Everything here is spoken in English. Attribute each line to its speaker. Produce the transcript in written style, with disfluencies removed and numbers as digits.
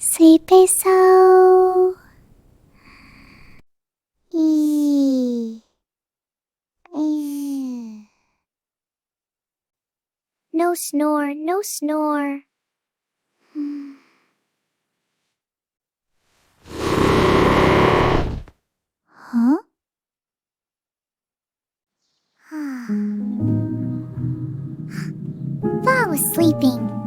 Speaker 1: Sleepy so. E. E. No snore, no snore. Huh? Fall was sleeping.